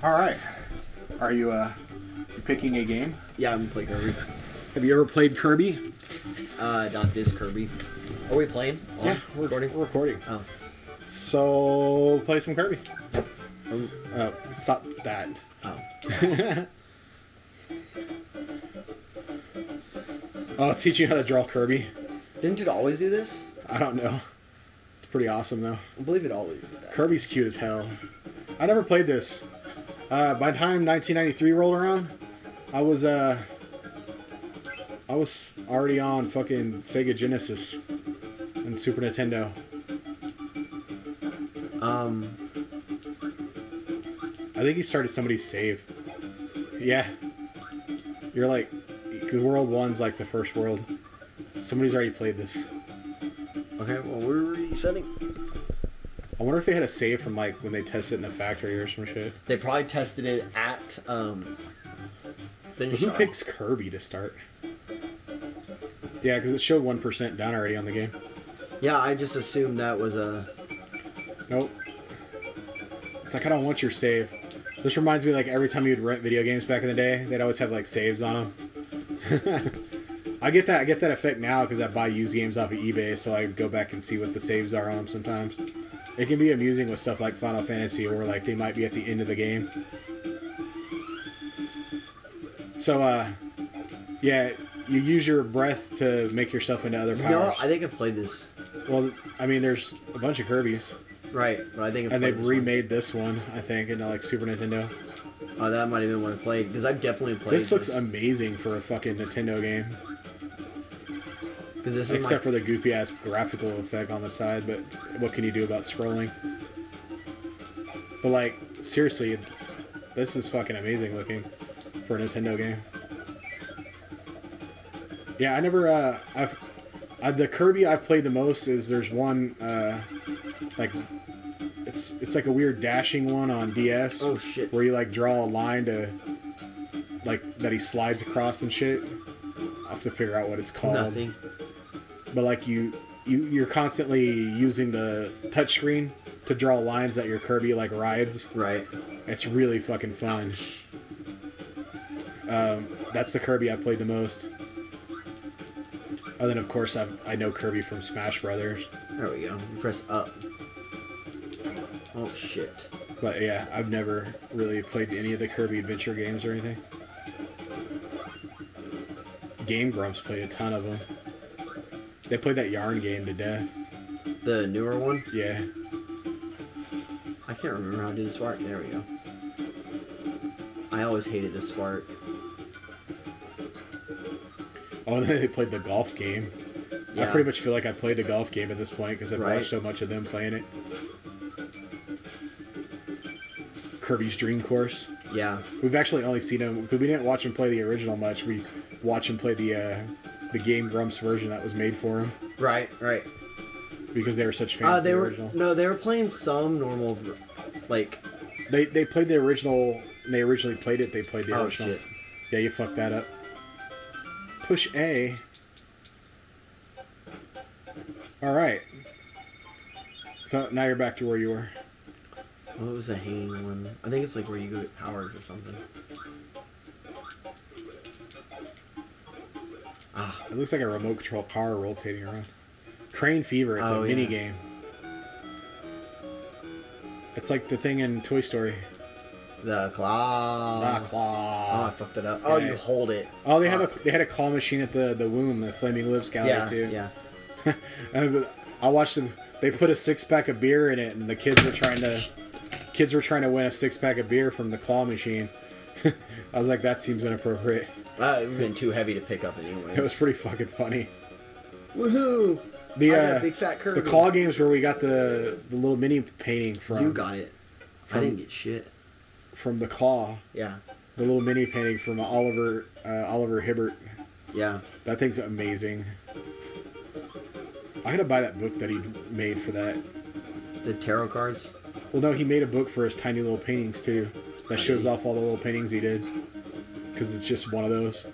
All right. Are you picking a game? Yeah, I'm playing Kirby. Have you ever played Kirby? Not this Kirby. Are we playing? Yeah, we're recording. We're recording. Oh. So play some Kirby. Stop that. Oh. Oh, it's teaching you how to draw Kirby. Didn't it always do this? I don't know. It's pretty awesome though. I believe it always did that. Kirby's cute as hell. I never played this. By the time 1993 rolled around, I was already on fucking Sega Genesis and Super Nintendo. I think he started somebody's save. Yeah. You're like, because World 1's like the first world. Somebody's already played this. Okay, well, we're resetting. I wonder if they had a save from like when they tested it in the factory or some shit. They probably tested it at, finish Who off. picks Kirby to start? Yeah, because it showed 1% down already on the game. Yeah, I just assumed that was a... Nope. It's like, I don't want your save. This reminds me, like, every time you'd rent video games back in the day, they'd always have, like, saves on them. I get that effect now because I buy used games off of eBay, so I go back and see what the saves are on them sometimes. It can be amusing with stuff like Final Fantasy, where, like, they might be at the end of the game. So, yeah, you use your breath to make yourself into other powers. No, I think I've played this. Well, I mean, there's a bunch of Kirby's. Right, but I think I've And played they've this remade this one, I think, into, like, Super Nintendo. Oh, that might have been one I played, because I've definitely played This looks amazing for a fucking Nintendo game. This is Except for the goofy-ass graphical effect on the side, but what can you do about scrolling? But, like, seriously, this is fucking amazing looking for a Nintendo game. Yeah, I never, the Kirby I've played the most is there's one, like, it's like a weird dashing one on DS. Oh, shit. Where you, like, draw a line to, like, that he slides across and shit. I'll have to figure out what it's called. Nothing. But, like, you're constantly using the touchscreen to draw lines that your Kirby, like, rides. Right. It's really fucking fun. That's the Kirby I played the most. And then, of course, I know Kirby from Smash Brothers. There we go. You press up. Oh, shit. But, yeah, I've never really played any of the Kirby Adventure games or anything. Game Grumps played a ton of them. They played that Yarn game to death. The newer one? Yeah. I can't remember how to do the spark. There we go. I always hated the spark. Oh, and then they played the golf game. Yeah. I pretty much feel like I played the golf game at this point because I've Right. watched so much of them playing it. Kirby's Dream Course. Yeah. We've actually only seen him because we didn't watch him play the original much. We watched him play the Game Grumps version that was made for him Right, right. because they were such fans of the original. No, they were playing some normal, like... They played the original. When they originally played it, they played the Oh, original. shit. Yeah, you fucked that up. Push A. Alright. So now you're back to where you were. What was the hanging one? I think it's like where you go get powers or something. Ah. It looks like a remote control car rotating around. Crane Fever, it's a mini yeah. game. It's like the thing in Toy Story. The claw. Ah, claw. Oh, I fucked it up. Oh, Yeah. you hold it. Oh, they had a claw machine at the womb, the Flaming Lips Gallery Yeah, too. yeah. And I watched them. They put a 6-pack of beer in it, and the kids were trying to win a 6-pack of beer from the claw machine. I was like, that seems inappropriate. It would have been too heavy to pick up anyways. It was pretty fucking funny. Woohoo! I got a big fat Kirby. The claw games where we got the little mini painting from. You got it. I didn't get shit. From the claw. Yeah. The little mini painting from Oliver Hibbert. Yeah. That thing's amazing. I had to buy that book that he made for that. The tarot cards? Well, no, he made a book for his tiny little paintings, too. That shows off all the little paintings he did. Because it's just one of those.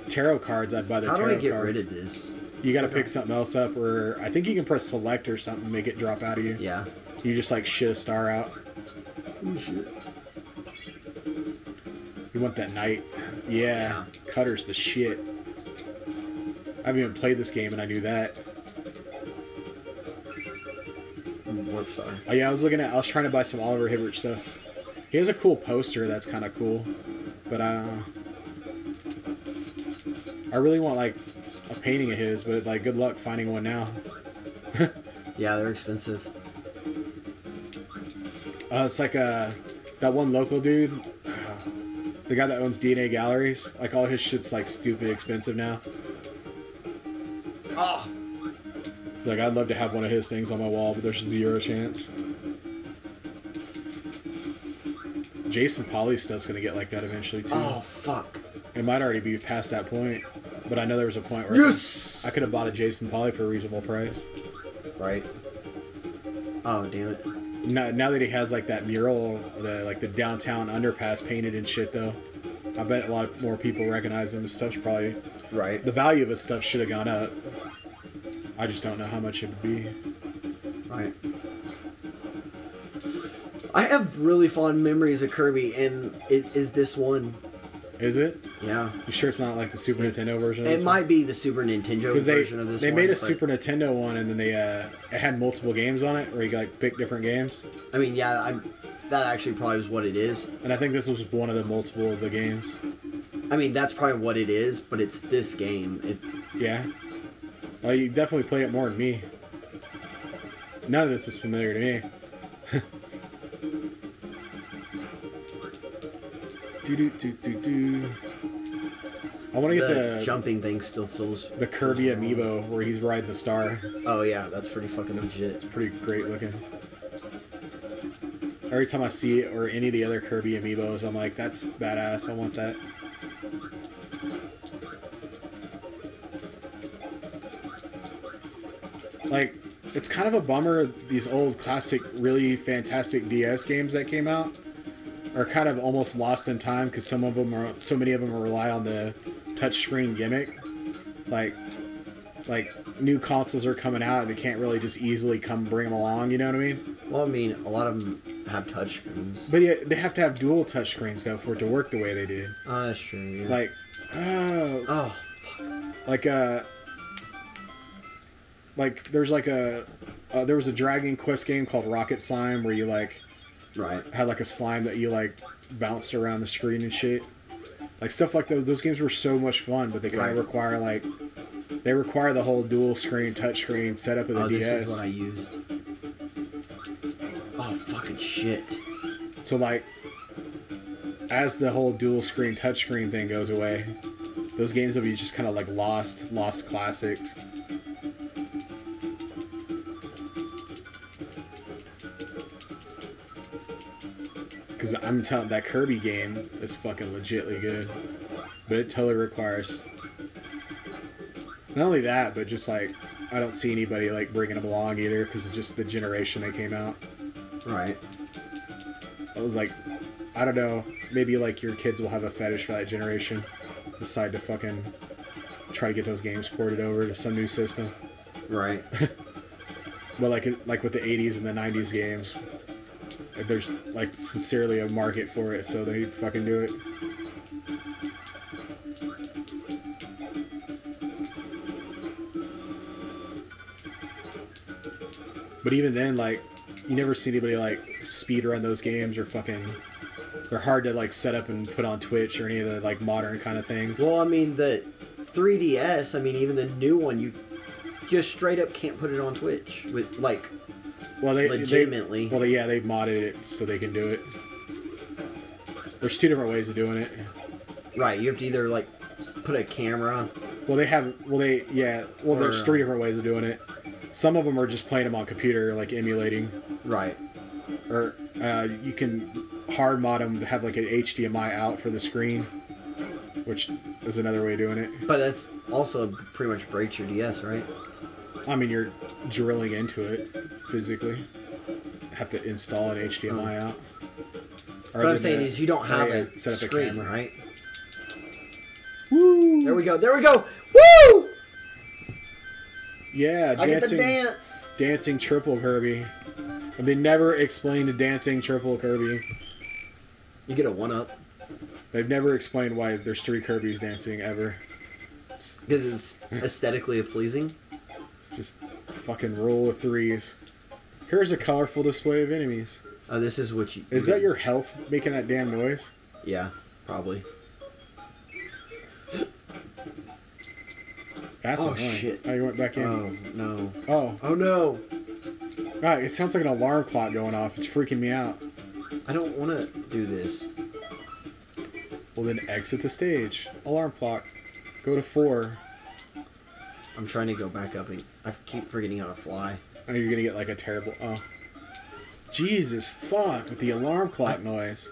Tarot cards, I'd buy the tarot cards. How do I get rid of this? You gotta pick something else up, or I think you can press select or something and make it drop out of you. Yeah. You just, like, shit a star out. Ooh, shit. You want that knight? Yeah. Cutter's the shit. I haven't even played this game and I knew that. Warp Star. Oh yeah, I was trying to buy some Oliver Hibbert stuff. He has a cool poster that's kind of cool, but I really want like a painting of his, but like good luck finding one now. Yeah, they're expensive. It's like that one local dude, the guy that owns DNA Galleries. Like all his shit's like stupid expensive now. Oh. Like I'd love to have one of his things on my wall, but there's 0 chance. Jason Polly stuff's gonna get like that eventually too. Oh fuck! It might already be past that point, but I know there was a point where I could have bought a Jason Polly for a reasonable price. Right. Oh damn it! Now that he has like that mural, the downtown underpass painted and shit, though, I bet a lot more people recognize him. His stuff's probably right. The value of his stuff should have gone up. I just don't know how much it would be. Right. I have really fond memories of Kirby, and it is this one. Is it? Yeah. You sure it's not like the Super Nintendo version of this It might be the Super Nintendo version of this one. They made a Super Nintendo one, and then it had multiple games on it, where you could like pick different games. I mean, yeah, that actually probably was what it is. And I think this was one of the multiple of the games. I mean, that's probably what it is, but it's this game. Yeah. Well, you definitely played it more than me. None of this is familiar to me. I want to get the jumping thing still feels the Kirby amiibo where he's riding the star. Oh yeah, that's pretty fucking legit. It's pretty great looking. Every time I see it or any of the other Kirby amiibos, I'm like, that's badass. I want that. Like, it's kind of a bummer these old classic, really fantastic DS games that came out are kind of almost lost in time because so many of them rely on the touchscreen gimmick. Like new consoles are coming out and they can't really just easily bring them along. You know what I mean? Well, I mean, a lot of them have touchscreens. But yeah, they have to have dual touchscreens though for it to work the way they did. Oh, that's true. Yeah. Like, like there's like there was a Dragon Quest game called Rocket Slime where you like had like a slime that you like bounced around the screen and shit. Like stuff like those games were so much fun, but they kind of require like they require the whole dual screen touchscreen setup of the DS. This is what I used. Oh fucking shit. So like as the whole dual screen touchscreen thing goes away, those games will be just kind of like lost classics. Because I'm telling that Kirby game is fucking legitly good. But it totally requires... Not only that, but just like... I don't see anybody like bringing them along either because of just the generation they came out. Right. I was like... I don't know. Maybe like your kids will have a fetish for that generation. Decide to fucking... try to get those games ported over to some new system. Right. But like with the 80s and the 90s games... There's like sincerely a market for it, so they fucking do it. But even then, like, you never see anybody like speed run those games or fucking. They're hard to like set up and put on Twitch or any of the like modern kind of things. Well, I mean the 3DS. I mean even the new one, you just straight up can't put it on Twitch with like. Well, legitimately. They've modded it so they can do it. There's two different ways of doing it. Right, you have to either like put a camera. There's 3 different ways of doing it. Some of them are just playing them on computer, like emulating. Right. Or you can hard mod them to have like an HDMI out for the screen, which is another way of doing it. But that's also pretty much breaks your DS, right? I mean, you're drilling into it physically. Have to install an HDMI out. What I'm saying is you don't have a set up screen, a camera, right? Woo! There we go. There we go. Woo! Yeah, I get the dance. Dancing triple Kirby. And they never explained the dancing triple Kirby. You get a 1-up. They've never explained why there's 3 Kirbys dancing ever. Because it's aesthetically pleasing. It's just fucking roll of 3s. Here's a colorful display of enemies. This is what you... Is that your health making that damn noise? Yeah, probably. That's annoying. Shit. Oh, you went back in. Oh, no. Oh. Oh, no. God, it sounds like an alarm clock going off. It's freaking me out. I don't want to do this. Well, then exit the stage. Alarm clock. Go to 4. I'm trying to go back up and I keep forgetting how to fly. Oh, you're gonna get like a terrible... Oh. Jesus, fuck, with the alarm clock noise.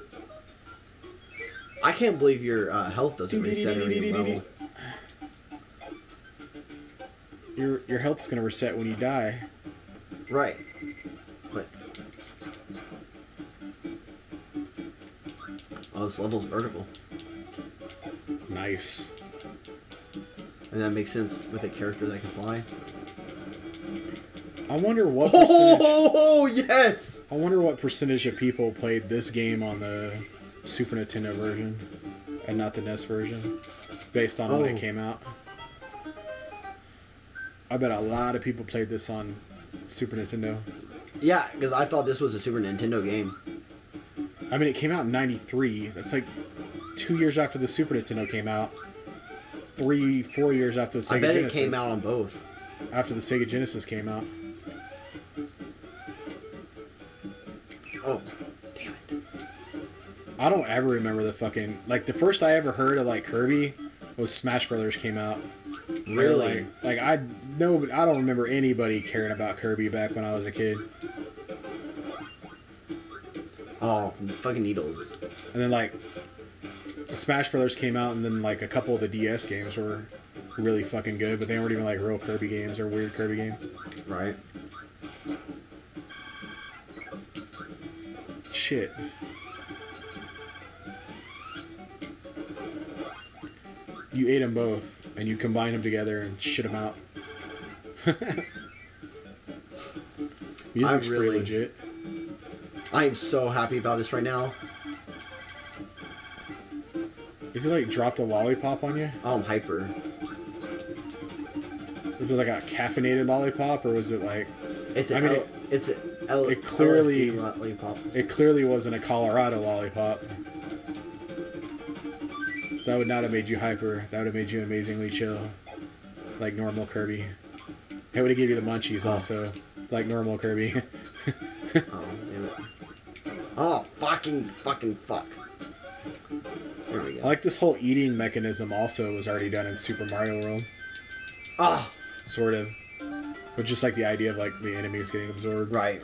I can't believe your health doesn't reset at any level. Your health's gonna reset when you die. Right. But... Oh, this level's vertical. Nice. And that makes sense with a character that can fly. I wonder what percentage... Oh, yes! I wonder what percentage of people played this game on the Super Nintendo version and not the NES version, based on when it came out. I bet a lot of people played this on Super Nintendo. Yeah, because I thought this was a Super Nintendo game. I mean, it came out in '93. That's like 2 years after the Super Nintendo came out. 3-4 years after the Sega Genesis. I bet it came out on both. After the Sega Genesis came out. Oh, damn it. I don't ever remember the fucking... Like, the first I ever heard of, like, Kirby was Smash Brothers came out. Really? I don't remember anybody caring about Kirby back when I was a kid. Oh, fucking needles. And then, like, Smash Brothers came out, and then, like, a couple of the DS games were really fucking good, but they weren't even, like, real Kirby games or weird Kirby games. Right. Shit. You ate them both, and you combined them together and shit them out. Music's pretty legit. I am so happy about this right now. Did you, like, drop the lollipop on you? Oh, I'm hyper. Was it like a caffeinated lollipop, or was it like... It's it clearly... LSD lollipop. It clearly wasn't a Colorado lollipop. That would not have made you hyper. That would have made you amazingly chill. Like normal Kirby. It would have given you the munchies also. Like normal Kirby. Oh, damn it. Oh, fucking fuck. There we go. I like this whole eating mechanism also was already done in Super Mario World. Ah! Sort of. But just like the idea of like the enemies getting absorbed. Right.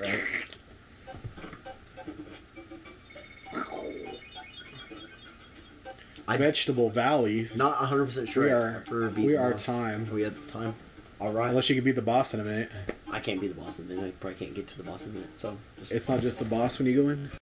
Vegetable Valley. Not 100% sure. We are time. We have time. All right. Unless you can beat the boss in a minute. I can't beat the boss in a minute. I probably can't get to the boss in a minute. So it's not just the boss when you go in.